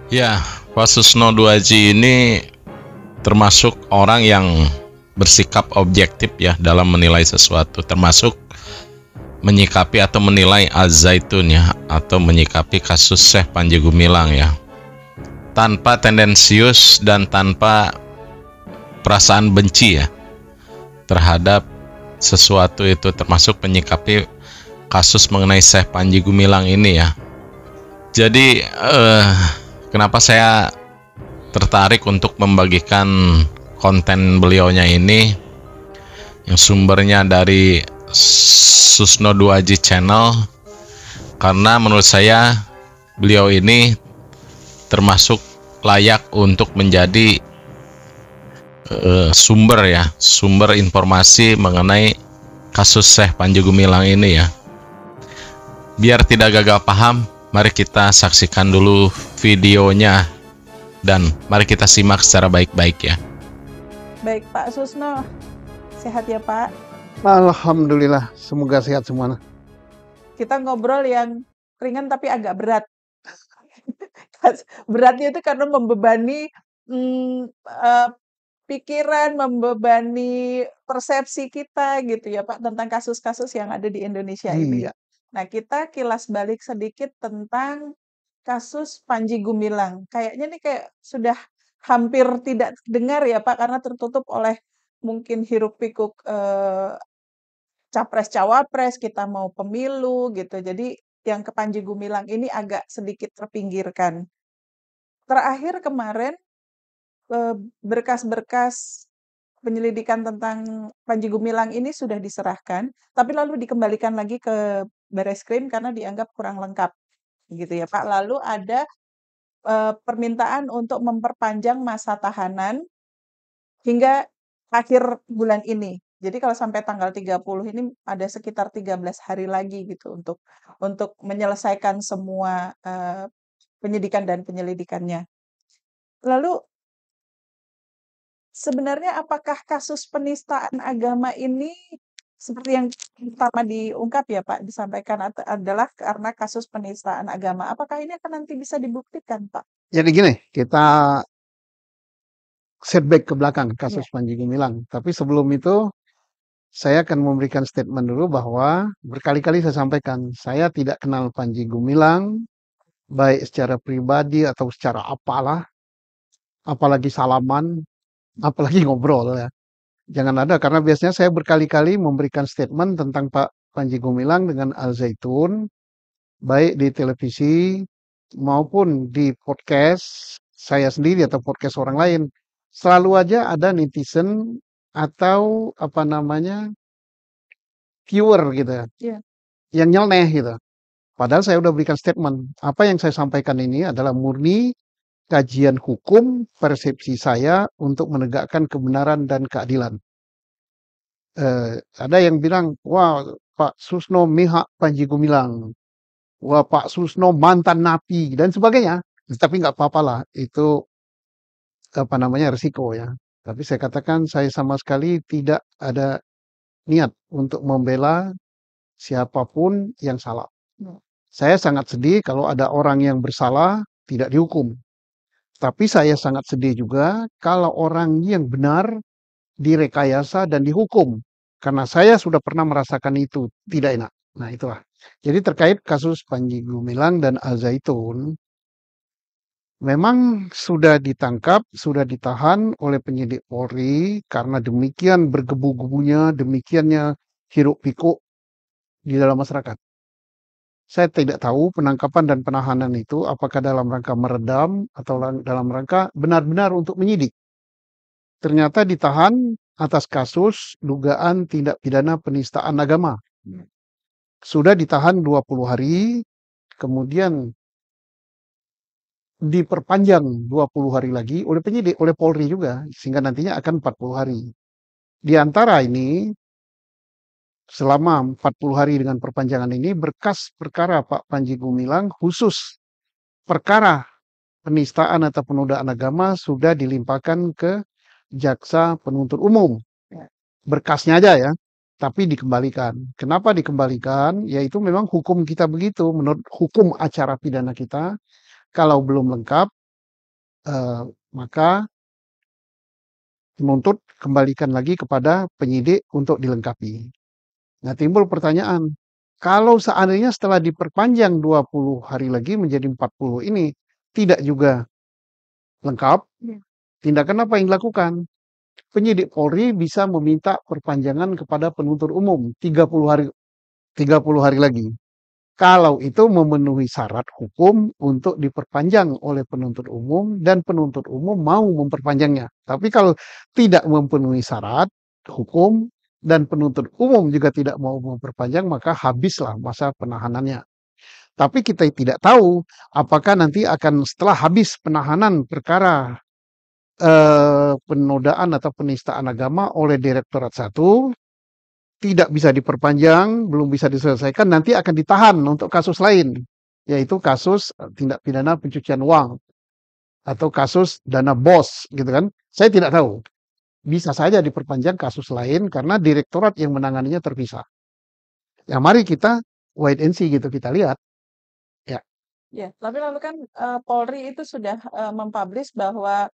Ya, Pak Susno Duaji ini termasuk orang yang bersikap objektif ya dalam menilai sesuatu, termasuk menyikapi atau menilai Al-Zaitun ya, atau menyikapi kasus Syekh Panji Gumilang ya, tanpa tendensius dan tanpa perasaan benci ya terhadap sesuatu itu, termasuk menyikapi kasus mengenai Syekh Panji Gumilang ini ya. Jadi kenapa saya tertarik untuk membagikan konten beliaunya ini yang sumbernya dari Susno Duaji Channel, karena menurut saya beliau ini termasuk layak untuk menjadi sumber informasi mengenai kasus Syekh Panji Gumilang ini ya. Biar tidak gagal paham, mari kita saksikan dulu videonya dan mari kita simak secara baik-baik ya. Baik Pak Susno, sehat ya Pak? Alhamdulillah, semoga sehat semuanya. Kita ngobrol yang ringan tapi agak berat. Beratnya itu karena membebani pikiran, membebani persepsi kita gitu ya Pak, tentang kasus-kasus yang ada di Indonesia ini. Iya. Nah, kita kilas balik sedikit tentang kasus Panji Gumilang. Kayaknya nih kayak sudah hampir tidak dengar ya Pak, karena tertutup oleh mungkin hiruk-pikuk capres-cawapres, kita mau pemilu gitu. Jadi yang ke Panji Gumilang ini agak sedikit terpinggirkan. Terakhir kemarin berkas-berkas penyelidikan tentang Panji Gumilang ini sudah diserahkan, tapi lalu dikembalikan lagi ke Bareskrim karena dianggap kurang lengkap, gitu ya Pak. Lalu ada permintaan untuk memperpanjang masa tahanan hingga akhir bulan ini. Jadi kalau sampai tanggal 30 ini ada sekitar 13 hari lagi gitu untuk menyelesaikan semua penyidikan dan penyelidikannya. Lalu sebenarnya apakah kasus penistaan agama ini seperti yang pertama diungkap ya Pak, disampaikan adalah karena kasus penistaan agama. Apakah ini akan nanti bisa dibuktikan Pak? Jadi gini, kita setback ke belakang kasus Ya. Panji Gumilang. Tapi sebelum itu, saya akan memberikan statement dulu bahwa berkali-kali saya sampaikan, saya tidak kenal Panji Gumilang, baik secara pribadi atau secara apalah, apalagi salaman, apalagi ngobrol ya. Jangan ada, karena biasanya saya berkali-kali memberikan statement tentang Pak Panji Gumilang dengan Al-Zaitun, baik di televisi maupun di podcast saya sendiri atau podcast orang lain. Selalu aja ada netizen atau apa namanya viewer gitu ya, Iya. yang nyeleneh gitu. Padahal saya udah berikan statement. Apa yang saya sampaikan ini adalah murni kajian hukum persepsi saya untuk menegakkan kebenaran dan keadilan. Ada yang bilang, wah Pak Susno mihak Panji Gumilang, wah Pak Susno mantan napi dan sebagainya. Tapi nggak apa-apa lah, itu apa namanya resiko ya. Tapi saya katakan saya sama sekali tidak ada niat untuk membela siapapun yang salah. Saya sangat sedih kalau ada orang yang bersalah tidak dihukum. Tapi saya sangat sedih juga kalau orang yang benar direkayasa dan dihukum. Karena saya sudah pernah merasakan itu tidak enak. Nah itulah. Jadi terkait kasus Panji Gumilang dan Al-Zaitun, memang sudah ditangkap, sudah ditahan oleh penyidik Polri karena demikian bergebu-gebunya, demikiannya hiruk-pikuk di dalam masyarakat. Saya tidak tahu penangkapan dan penahanan itu apakah dalam rangka meredam atau dalam rangka benar-benar untuk menyidik. Ternyata ditahan atas kasus dugaan tindak pidana penistaan agama. Sudah ditahan 20 hari, kemudian diperpanjang 20 hari lagi oleh penyidik, oleh Polri juga, sehingga nantinya akan 40 hari. Di antara ini, selama 40 hari dengan perpanjangan ini, berkas perkara Pak Panji Gumilang khusus perkara penistaan atau penodaan agama sudah dilimpahkan ke jaksa penuntut umum. Berkasnya aja ya, tapi dikembalikan. Kenapa dikembalikan? Yaitu memang hukum kita begitu, menurut hukum acara pidana kita, kalau belum lengkap, maka penuntut kembalikan lagi kepada penyidik untuk dilengkapi. Nah, timbul pertanyaan, kalau seandainya setelah diperpanjang 20 hari lagi menjadi 40 ini tidak juga lengkap, Iya. tindakan apa yang dilakukan? Penyidik Polri bisa meminta perpanjangan kepada penuntut umum 30 hari lagi. Kalau itu memenuhi syarat hukum untuk diperpanjang oleh penuntut umum dan penuntut umum mau memperpanjangnya. Tapi kalau tidak memenuhi syarat hukum dan penuntut umum juga tidak mau memperpanjang, maka habislah masa penahanannya. Tapi kita tidak tahu apakah nanti akan setelah habis penahanan perkara penodaan atau penistaan agama oleh Direktorat 1 tidak bisa diperpanjang, belum bisa diselesaikan, nanti akan ditahan untuk kasus lain, yaitu kasus tindak pidana pencucian uang atau kasus dana BOS gitu kan. Saya tidak tahu. Bisa saja diperpanjang kasus lain karena direktorat yang menanganinya terpisah. Ya mari kita wait and see gitu, kita lihat. Ya. Ya, tapi lalu kan Polri itu sudah mempublish bahwa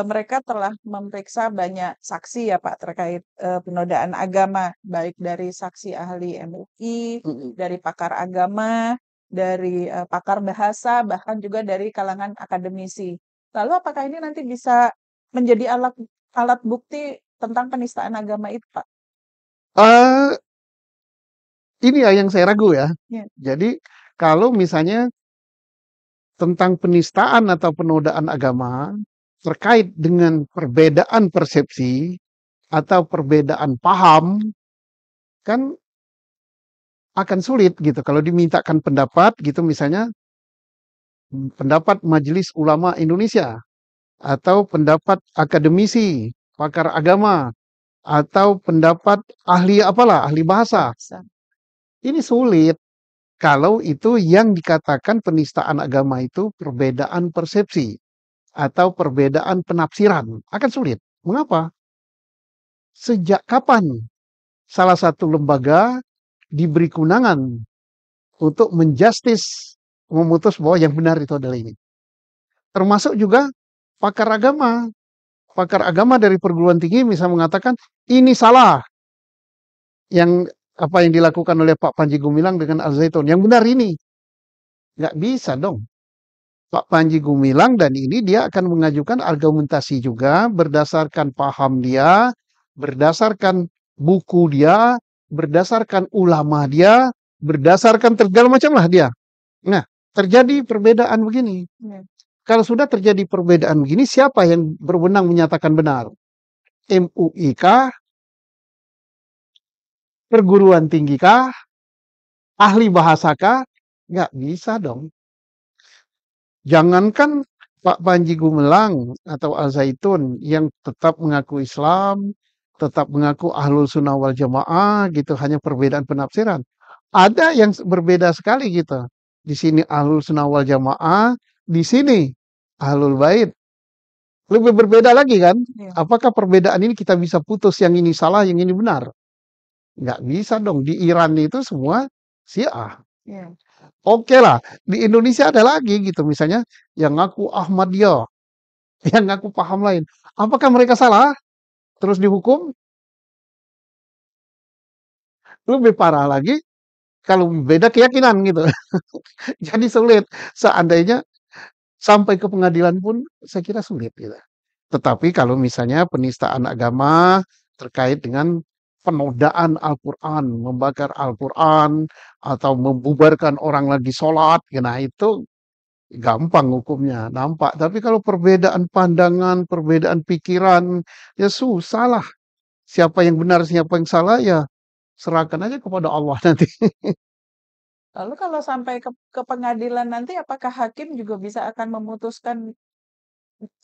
mereka telah memeriksa banyak saksi ya Pak terkait penodaan agama, baik dari saksi ahli MUI, Mm-mm. dari pakar agama, dari pakar bahasa, bahkan juga dari kalangan akademisi. Lalu apakah ini nanti bisa menjadi alat alat bukti tentang penistaan agama itu, Pak? Eh, ini ya yang saya ragu ya. Ya, Jadi kalau misalnya tentang penistaan atau penodaan agama terkait dengan perbedaan persepsi atau perbedaan paham kan akan sulit gitu kalau dimintakan pendapat gitu misalnya pendapat Majelis Ulama Indonesia atau pendapat akademisi, pakar agama atau pendapat ahli apalah, ahli bahasa. bahasa. Ini sulit kalau itu yang dikatakan penistaan agama itu perbedaan persepsi atau perbedaan penafsiran. Akan sulit. Mengapa? Sejak kapan salah satu lembaga diberi kewenangan untuk menjustis, memutus bahwa yang benar itu adalah ini. Termasuk juga pakar agama. Pakar agama dari perguruan tinggi bisa mengatakan ini salah yang apa yang dilakukan oleh Pak Panji Gumilang dengan Al Zaitun. Yang benar ini. Nggak bisa dong. Pak Panji Gumilang dan ini dia akan mengajukan argumentasi juga berdasarkan paham dia, berdasarkan buku dia, berdasarkan ulama dia, berdasarkan segala macam lah dia. Nah, terjadi perbedaan begini. Ya. Kalau sudah terjadi perbedaan begini, siapa yang berwenang menyatakan benar? MUI kah? Perguruan tinggi kah? Ahli bahasa kah? Nggak bisa dong. Jangankan Pak Panji Gumilang atau Al Zaitun yang tetap mengaku Islam, tetap mengaku Ahlul Sunnah wal Jamaah gitu, hanya perbedaan penafsiran. Ada yang berbeda sekali gitu. Di sini Ahlul Sunnah wal Jamaah, di sini Ahlul Bait. Lebih berbeda lagi kan? Ya. Apakah perbedaan ini kita bisa putus yang ini salah, yang ini benar? Nggak bisa dong. Di Iran itu semua Syiah. Ya. Oke lah, di Indonesia ada lagi gitu misalnya yang ngaku Ahmadiyah, yang ngaku paham lain. Apakah mereka salah? Terus dihukum? Lebih parah lagi kalau beda keyakinan gitu. Jadi sulit. Seandainya sampai ke pengadilan pun saya kira sulit gitu. Tetapi kalau misalnya penistaan agama terkait dengan penodaan Al-Quran, membakar Al-Quran, atau membubarkan orang lagi sholat, nah itu gampang hukumnya, nampak. Tapi kalau perbedaan pandangan, perbedaan pikiran, ya susah lah. Siapa yang benar, siapa yang salah, ya serahkan aja kepada Allah nanti. Lalu kalau sampai ke pengadilan nanti, apakah hakim juga bisa akan memutuskan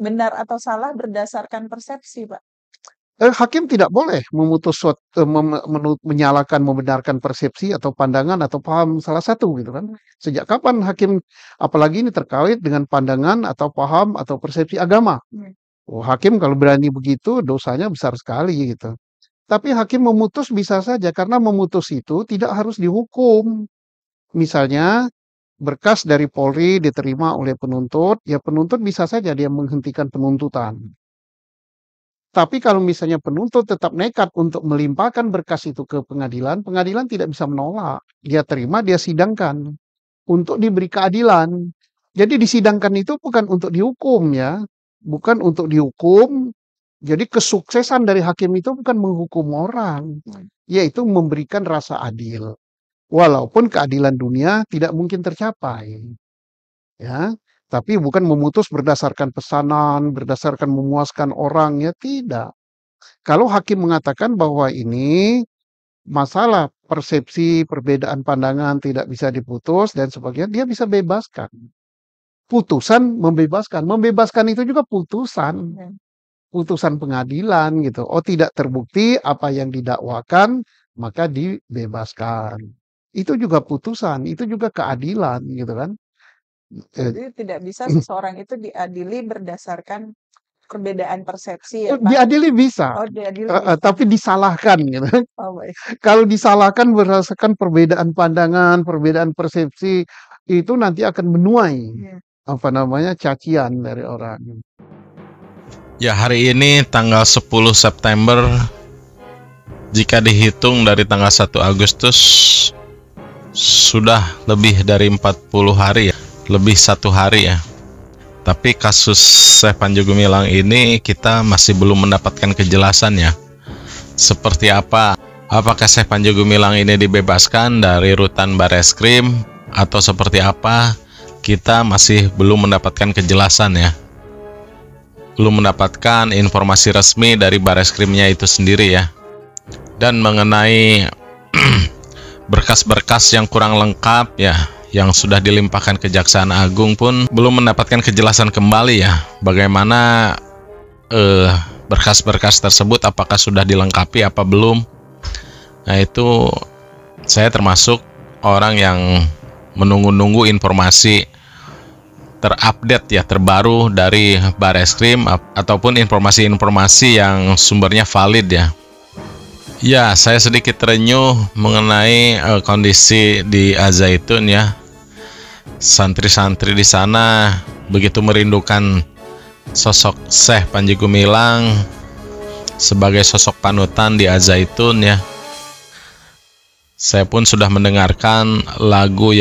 benar atau salah berdasarkan persepsi, Pak? Hakim tidak boleh memutus menyalahkan, membenarkan persepsi atau pandangan atau paham salah satu gitu kan. Sejak kapan hakim, apalagi ini terkait dengan pandangan atau paham atau persepsi agama. Hmm. Oh, hakim kalau berani begitu dosanya besar sekali gitu. Tapi hakim memutus bisa saja karena memutus itu tidak harus dihukum. Misalnya berkas dari Polri diterima oleh penuntut, ya penuntut bisa saja dia menghentikan penuntutan. Tapi kalau misalnya penuntut tetap nekat untuk melimpahkan berkas itu ke pengadilan, pengadilan tidak bisa menolak. Dia terima, dia sidangkan untuk diberi keadilan. Jadi disidangkan itu bukan untuk dihukum ya, bukan untuk dihukum. Jadi kesuksesan dari hakim itu bukan menghukum orang, yaitu memberikan rasa adil. Walaupun keadilan dunia tidak mungkin tercapai. Ya, tapi bukan memutus berdasarkan pesanan, berdasarkan memuaskan orang, ya tidak. Kalau hakim mengatakan bahwa ini masalah persepsi, perbedaan pandangan tidak bisa diputus dan sebagainya, dia bisa bebaskan. Putusan membebaskan. Membebaskan itu juga putusan. Putusan pengadilan gitu. Oh, tidak terbukti apa yang didakwakan, maka dibebaskan. Itu juga putusan, itu juga keadilan gitu kan. Jadi tidak bisa seseorang itu diadili berdasarkan perbedaan persepsi ya Pak? Diadili bisa. Oh, diadili bisa. Tapi disalahkan gitu. Oh, baik. Kalau disalahkan berdasarkan perbedaan pandangan, perbedaan persepsi, itu nanti akan menuai cacian dari orang. Ya, hari ini tanggal 10 September, jika dihitung dari tanggal 1 Agustus, sudah lebih dari 40 hari ya, lebih 1 hari ya. Tapi kasus Syekh Panji Gumilang ini kita masih belum mendapatkan kejelasan ya. Seperti apa? Apakah Syekh Panji Gumilang ini dibebaskan dari rutan Bareskrim atau seperti apa? Kita masih belum mendapatkan kejelasan ya. Belum mendapatkan informasi resmi dari Bareskrimnya itu sendiri ya. Dan mengenai berkas-berkas yang kurang lengkap ya, yang sudah dilimpahkan Kejaksaan Agung pun belum mendapatkan kejelasan kembali ya. Bagaimana berkas-berkas tersebut, apakah sudah dilengkapi apa belum. Nah, itu saya termasuk orang yang menunggu-nunggu informasi terupdate ya, terbaru dari Bareskrim ataupun informasi-informasi yang sumbernya valid ya. Ya, saya sedikit terenyuh mengenai kondisi di Al-Zaitun ya. Santri-santri di sana begitu merindukan sosok Syekh Panji Gumilang sebagai sosok panutan di Al-Zaitun ya. Saya pun sudah mendengarkan lagu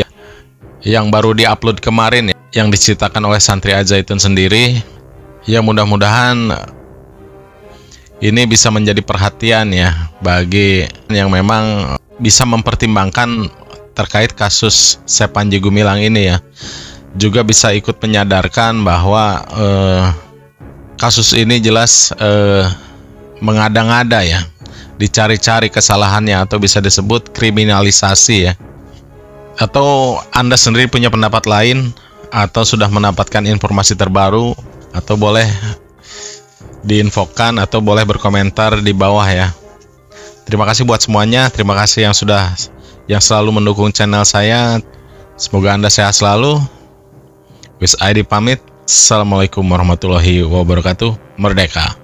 yang baru diupload kemarin ya, yang diciptakan oleh santri Al-Zaitun sendiri. Ya, mudah-mudahan ini bisa menjadi perhatian ya bagi yang memang bisa mempertimbangkan terkait kasus Syekh Panji Gumilang ini ya. Juga bisa ikut menyadarkan bahwa kasus ini jelas mengada-ngada ya, dicari-cari kesalahannya atau bisa disebut kriminalisasi ya. Atau Anda sendiri punya pendapat lain atau sudah mendapatkan informasi terbaru, atau boleh diinfokan atau boleh berkomentar di bawah ya. Terima kasih buat semuanya. Terima kasih yang selalu mendukung channel saya. Semoga Anda sehat selalu. Wis ID pamit. Assalamualaikum warahmatullahi wabarakatuh. Merdeka.